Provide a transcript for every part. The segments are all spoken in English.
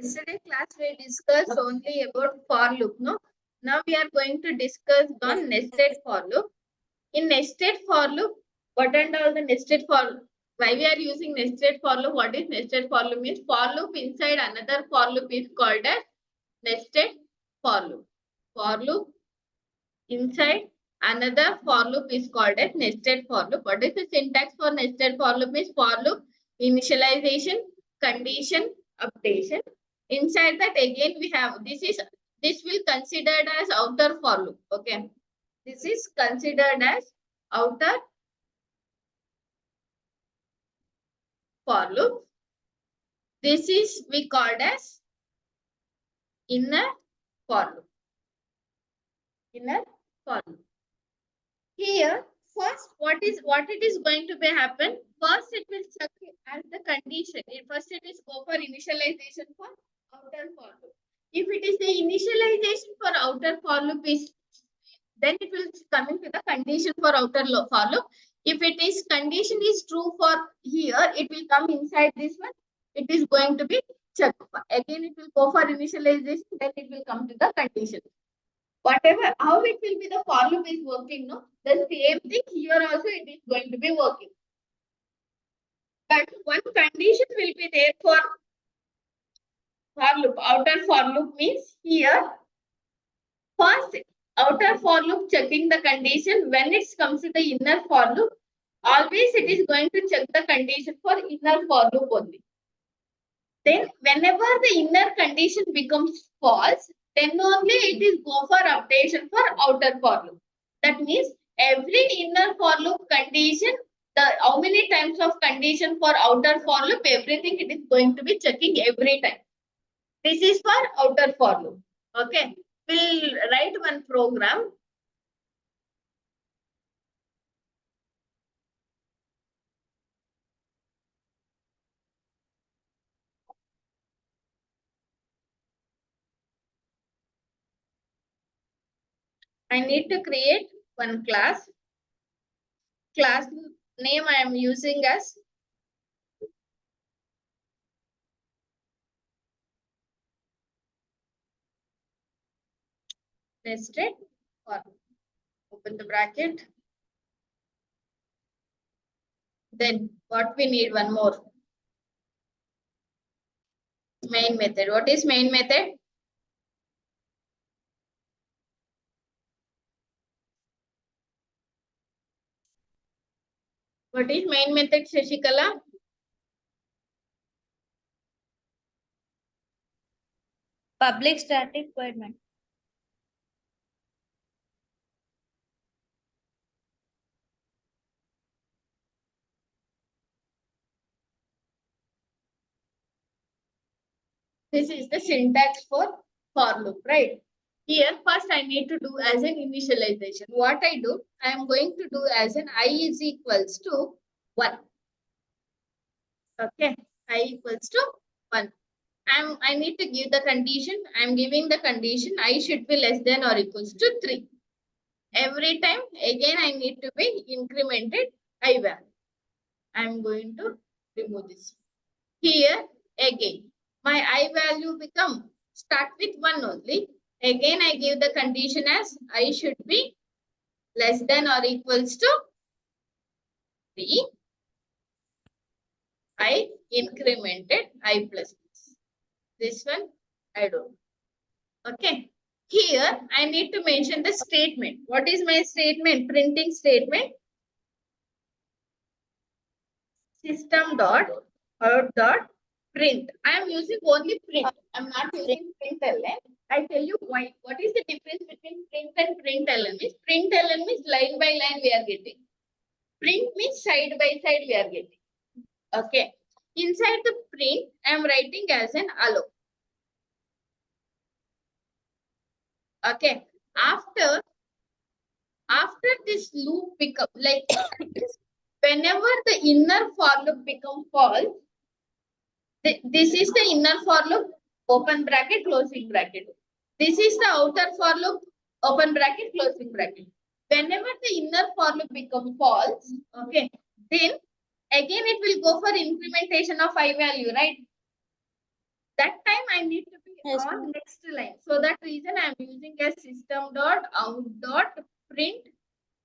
Yesterday class we discussed only about for loop, no? Now we are going to discuss on nested for loop. In nested for loop, what and all the nested for why we are using nested for loop? What is nested for loop means? For loop inside another for loop is called as nested for loop. For loop inside another for loop is called as nested for loop. What is the syntax for nested for loop? Means for loop initialization, condition, updation. Inside that again we have this will considered as outer for loop. Okay, this is considered as outer for loop. This is we called as inner for loop. Inner for loop. Here, first, what it is going to be happen? First, it will check as the condition. First, it is go for initialization for outer for loop. If it is the initialization for outer for loop is, then it will coming to the condition for outer for loop. If it is condition is true for here, it will come inside this one. It is going to be checked. Again, it will go for initialization. Then it will come to the condition. Whatever, how it will be the for loop is working, no? The same thing here also it is going to be working. But one condition will be there for loop. Outer for loop means here, first outer for loop checking the condition. When it comes to the inner for loop, always it is going to check the condition for inner for loop only. Then whenever the inner condition becomes false, then only it is go for updation for outer for loop. That means every inner for loop condition, how many times of condition for outer for loop, everything it is going to be checking every time. This is for outer for loop. Okay. We'll write one program. I need to create one class. Class name I am using as nested for loop. Open the bracket. Then what we need one more. Main method. What is main method? What is main method, Shashikala? Public static void main. This is the syntax for loop, right? Here, first I need to do as an initialization. What I do, I am going to do as an I is equals to 1. Okay, I equals to 1. I need to give the condition. I am giving the condition I should be less than or equals to 3. Every time, again, I need to be incremented I value. I am going to remove this. Here, again, my I value become start with 1 only. Again, I give the condition as I should be less than or equals to 3. I incremented I plus plus. This one I don't. Okay. Here, I need to mention the statement. What is my statement? Printing statement. System dot out dot print. I am using only print. I am not using println. I tell you why. What is the difference between print and println? Println means line by line we are getting. Print means side by side we are getting. Okay. Inside the print, I am writing as an allow. Okay. After this loop become like whenever the inner for loop become false, this is the inner for loop, open bracket, closing bracket. This is the outer for loop, open bracket, closing bracket. Whenever the inner for loop become false, okay, then again it will go for incrementation of I value, right? That time I need to be Yes, on ma'am. next line. So that reason I am using a system dot out dot print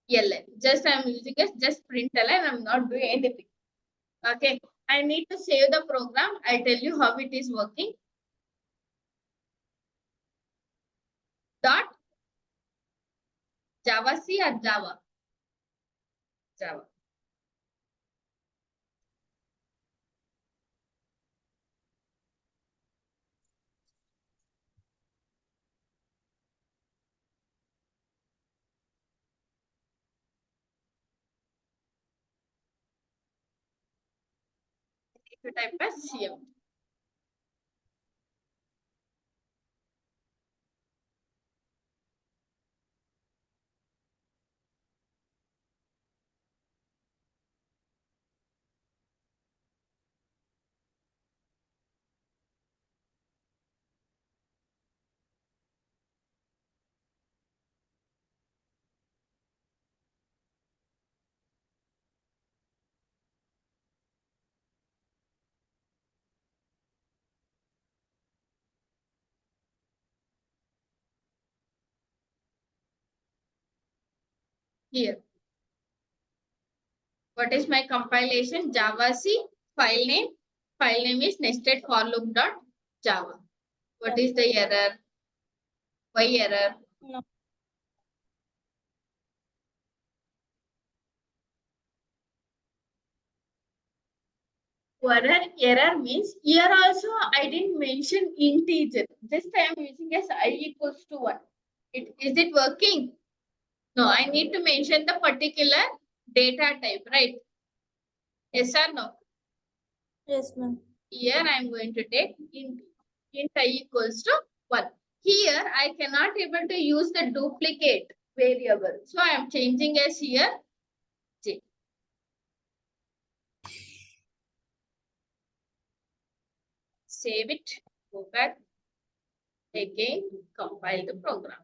ln. Just I am using as just print ln. I am not doing anything. Okay. I need to save the program. I'll tell you how it is working. Dot Java C or Java? Java. If you type as CM. Here. What is my compilation? Java C file name. File name is nested for loop dot Java. What is the error? Why error? No. Error means here also I didn't mention integer. Just I am using as I equals to 1. Is it working? No, I need to mention the particular data type, right? Yes or no? Yes, ma'am. Here I am going to take int I equals to 1. Here I cannot able to use the duplicate variable. So I am changing as here j. Save it, go back, again compile the program.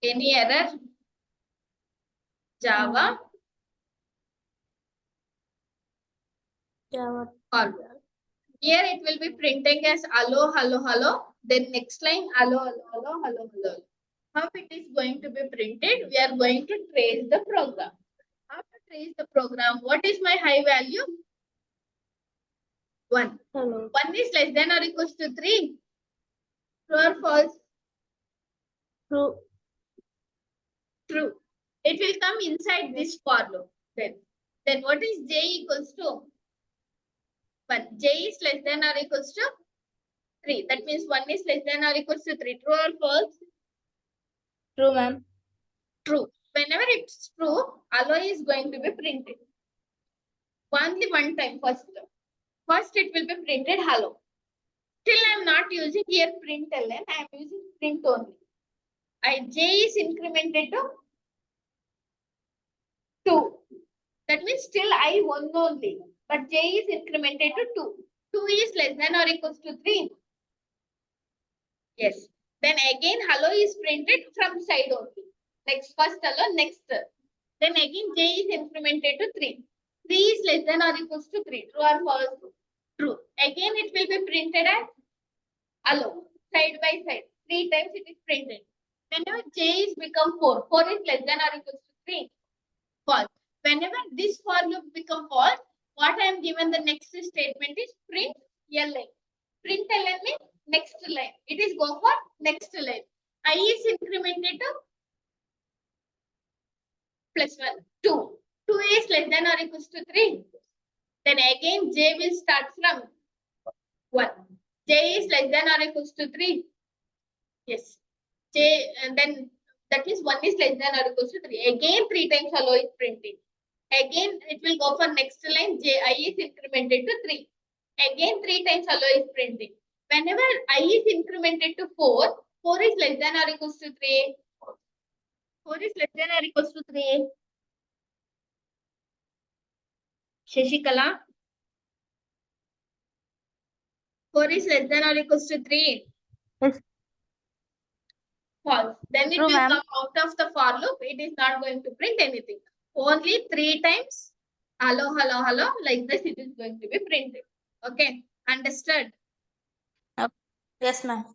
Any error? Java Java. or here it will be printing as hello, hello, hello. Then next line hello, hello, hello, hello, hello. How it is going to be printed? We are going to trace the program. How to trace the program? What is my high value? 1. Hello. 1 is less than or equals to 3. True or false? True. True. It will come inside this for loop. Then what is j equals to? 1. J is less than or equals to 3. That means 1 is less than or equals to 3. True or false? True, ma'am. True. Whenever it's true, alloy is going to be printed. Only one time first. First it will be printed hello. Still I am not using here print ln. I am using print only. J is incremented to 2. That means still I 1 only. But j is incremented to 2. 2 is less than or equals to 3. Yes. Then again hello is printed from side only. Next first hello, next. Then again j is incremented to 3. 3 is less than or equals to 3. True or false? True. Again it will be printed as hello. Side by side. 3 times it is printed. Whenever j is become 4. 4 is less than or equals to 3. False. Whenever this for loop become false, what I am given the next statement is print ln. Print ln means next line. It is go for next line. I is incremented to plus 1. 2. 2 is less than or equals to 3. Then again j will start from 1. J is less than or equals to 3. Yes. J and then that means 1 is less than or equals to 3. Again 3 times hello is printing. Again it will go for next line. J I is incremented to 3. Again 3 times hello is printing. Whenever I is incremented to 4, 4 is less than or equals to 3. 4 is less than or equals to 3. Shashikala. 4 is less than or equals to 3. Yes. False. Then it True, will ma'am. come out of the for loop. It is not going to print anything. Only 3 times hello, hello, hello. Like this, it is going to be printed. Okay, understood? Yes, ma'am.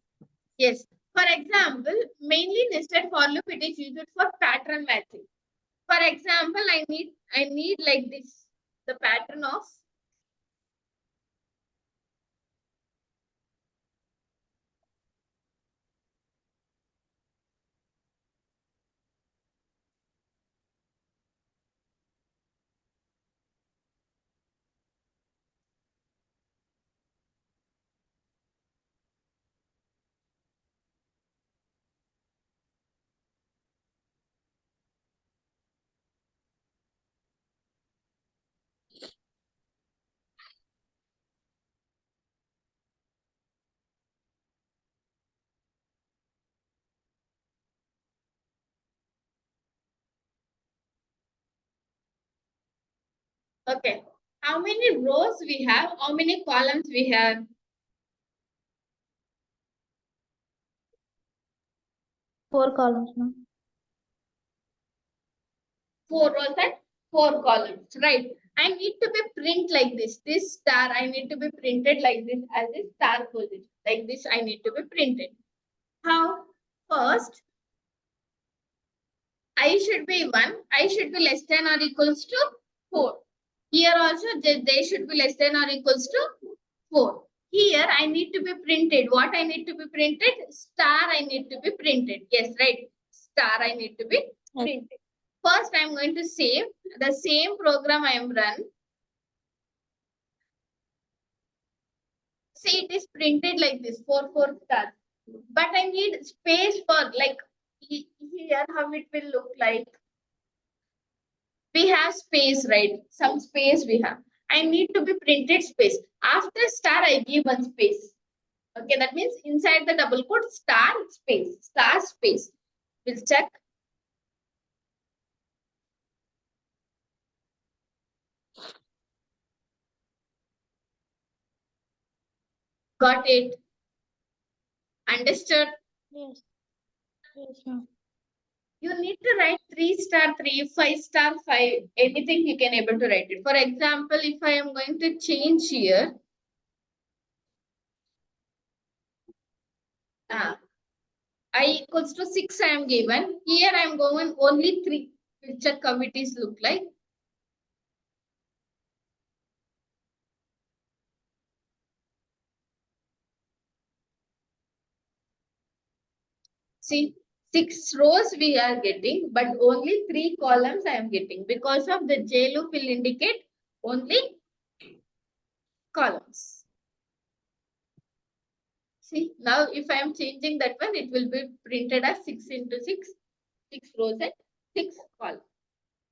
Yes. For example, mainly nested for loop it is used for pattern matching. For example, I need like this the pattern of okay. How many rows we have? How many columns we have? 4 columns, ma'am. 4 rows and 4 columns, right? I need to be print like this. This star I need to be printed like this as a star position. Like this I need to be printed. How? First, I should be 1. I should be less than or equals to 4. Here also they should be less than or equals to 4. Here I need to be printed. What I need to be printed? Star I need to be printed. Yes, right. Star I need to be printed. First I am going to save the same program I am run. See, it is printed like this, 4 stars. But I need space for like here how it will look like. We have space, right? Some space we have. I need to be printed space. After star, I give one space. Okay, that means inside the double quote, star space. We'll check. Got it. Understood? Yes. Yes, ma'am. You need to write 3 star 3, 5 star 5, anything you can able to write it. For example, if I am going to change here, I equals to 6 I am given. Here I am going only 3. We'll check how it is look like. See, 6 rows we are getting, but only 3 columns I am getting. Because of the J loop will indicate only columns. See, now if I am changing that one, it will be printed as 6 into 6, 6 rows and 6 columns.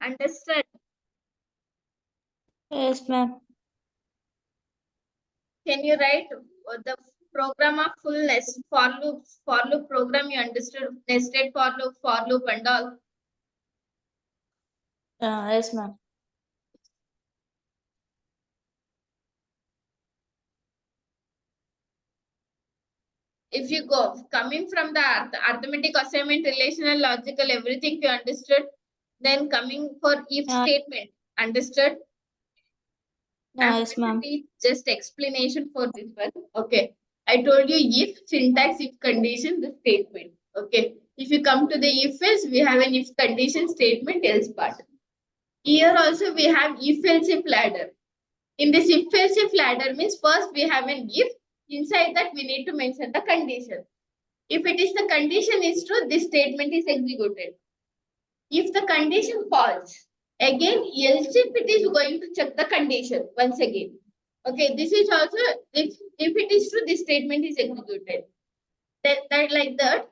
Understood? Yes, ma'am. Can you write the program of full nest for loop program you understood? Nested for loop and all. Yes, ma'am. If you go coming from the arithmetic assignment, relational, logical, everything you understood, then coming for if statement, understood? I'm Yes, going to ma'am. teach just explanation for this one. Okay. I told you if syntax, if condition, the statement. Okay. If you come to the if else, we have an if condition statement else part. Here also we have if else if ladder. In this if else if ladder means first we have an if. Inside that we need to mention the condition. If it is the condition is true, this statement is executed. If the condition false, again else if it is going to check the condition once again. Okay, this is also if it is true, this statement is executed. That like that,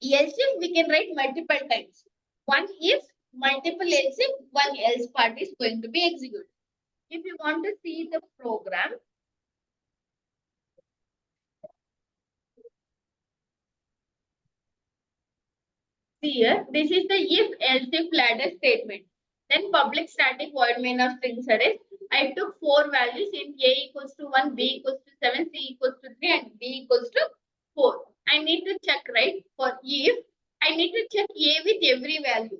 else if we can write multiple times. One if, multiple else if, one else part is going to be executed. If you want to see the program, see here, this is the if else if ladder statement. Then public static void main of strings array. I took 4 values in A equals to 1, B equals to 7, C equals to 3, and D equals to 4. I need to check, right? For if, I need to check A with every value.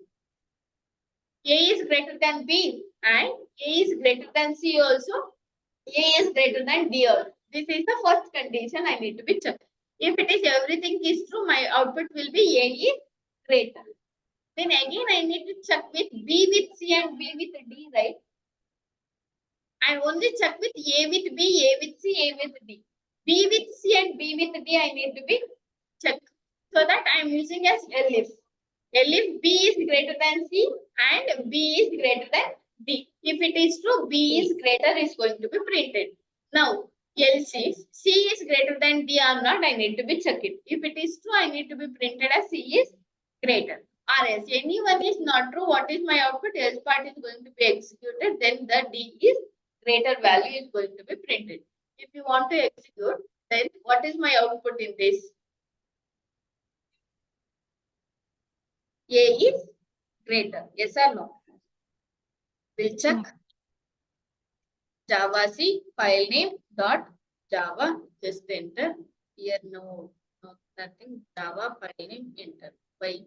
A is greater than B and A is greater than C also. A is greater than D. This is the first condition I need to be checked. If it is everything is true, my output will be A is greater. Then again I need to check with B with C and B with D, right? I only check with A with B, A with C, A with D. B with C and B with D I need to be checked. So that I am using as elif. Elif B is greater than C and B is greater than D. If it is true, B is greater is going to be printed. Now, else if C is greater than D or not, I need to be check it. If it is true, I need to be printed as C is greater. Or else anyone is not true, what is my output? Else part is going to be executed, then the D is greater value is going to be printed. If you want to execute, then what is my output in this? A is greater. Yes or no? We'll check. Java C file name dot Java. Just enter. Here no nothing. Java file name enter. Why?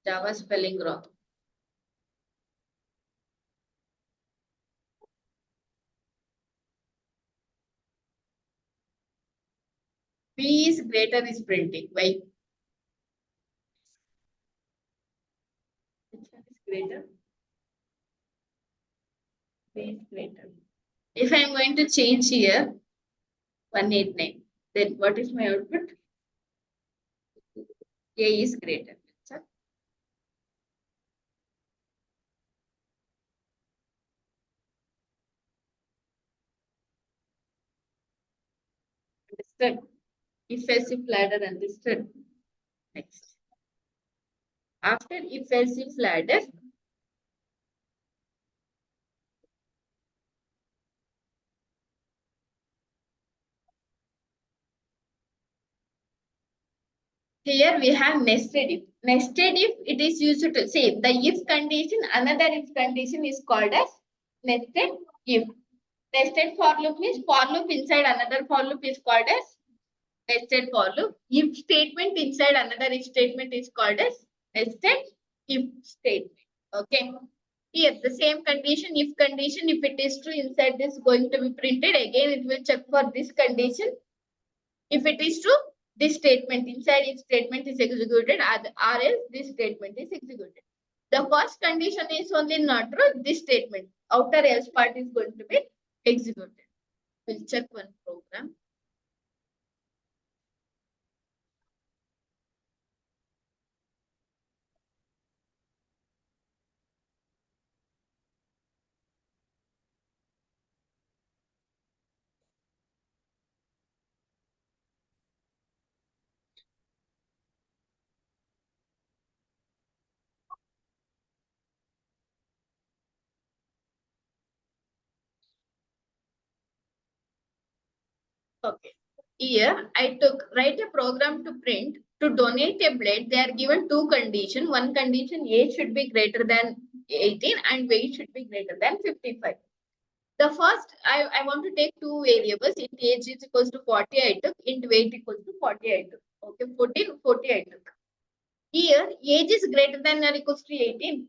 Java spelling wrong. B is greater is printing. Why? Which one is greater? B is greater. If I am going to change here 189, then what is my output? A is greater. Check. Understood? If else if ladder, understood? Next. After if else if ladder, here we have nested if. Nested if, it is used to say the if condition, another if condition is called as nested if. Nested for loop means for loop inside another for loop is called as nested for loop. If statement inside another if statement is called as nested if statement. Okay. Here the same condition, if it is true, inside this going to be printed. Again, it will check for this condition. If it is true, this statement inside each statement is executed, or else this statement is executed. The first condition is only not true, this statement, outer else part is going to be executed. We'll check one program. Okay. Here I write a program to print to donate a blade. They are given two conditions. One condition, age should be greater than 18 and weight should be greater than 55. The first, I want to take two variables. Int age is equals to 40 I took. Int weight equals to 40 I took. Okay, 14, 40 I took. Here, age is greater than or equals to 18.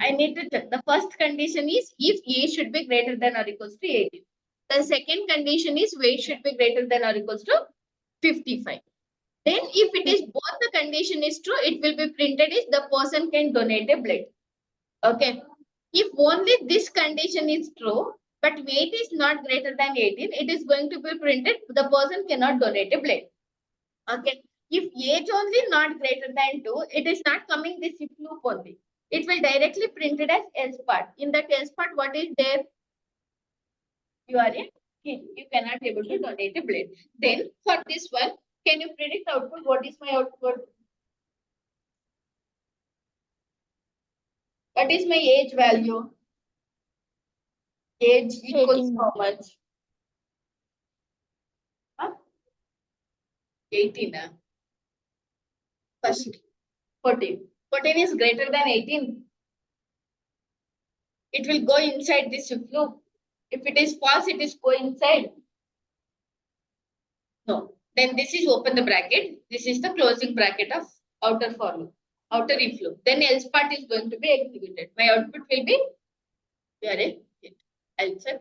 I need to check. The first condition is if age should be greater than or equals to 18. The second condition is weight should be greater than or equals to 55. Then if it is both the condition is true, it will be printed is the person can donate a blade. Okay. If only this condition is true, but weight is not greater than 18, it is going to be printed, the person cannot donate a blade. Okay. If age only not greater than 2, it is not coming this if loop only. It will directly printed as else part. In that else part, what is there? You are a kid. You cannot able to donate a blade. Then for this one, can you predict output? What is my output? What is my age value? Age equals 18. how much? Huh? 18. First, 14. 14 is greater than 18. It will go inside this if loop. If it is false, it is go inside. No. Then this is open the bracket. This is the closing bracket of outer for loop. Outer if loop. Then else part is going to be executed. My output will be, I'll check.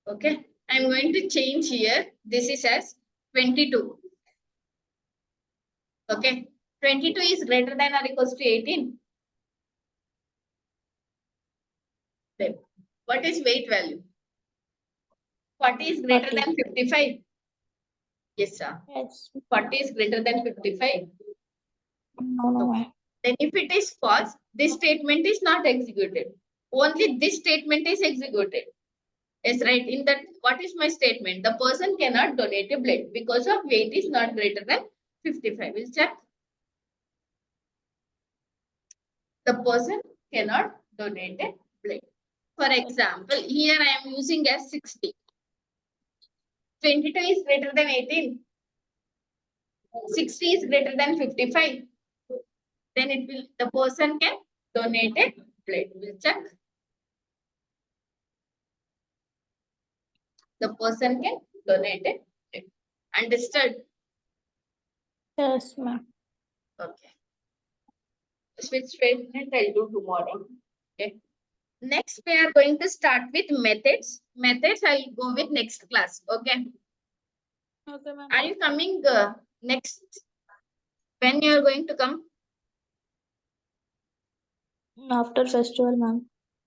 Okay. I'm going to change here. This is as 22. Okay. 22 is greater than or equals to 18. Then what is weight value? 40 is greater 40. than 55. Yes, sir. Yes. 40 is greater than 55. No, ma'am. Then if it is false, this statement is not executed. Only this statement is executed. Yes, right. In that, what is my statement? The person cannot donate a blood because of weight is not greater than 55. We'll check. The person cannot donate a blood. For example, here I am using as 60. 22 is greater than 18. 60 is greater than 55. Then it will, the person can donate a blood. We'll check. The person can donate a blood. Understood? Yes, ma'am. Okay. Switch statement I'll do tomorrow. Okay. Next, we are going to start with methods. Methods I'll go with next class. Okay. Okay, ma'am. Are you coming next? When you are going to come? After festival, ma'am.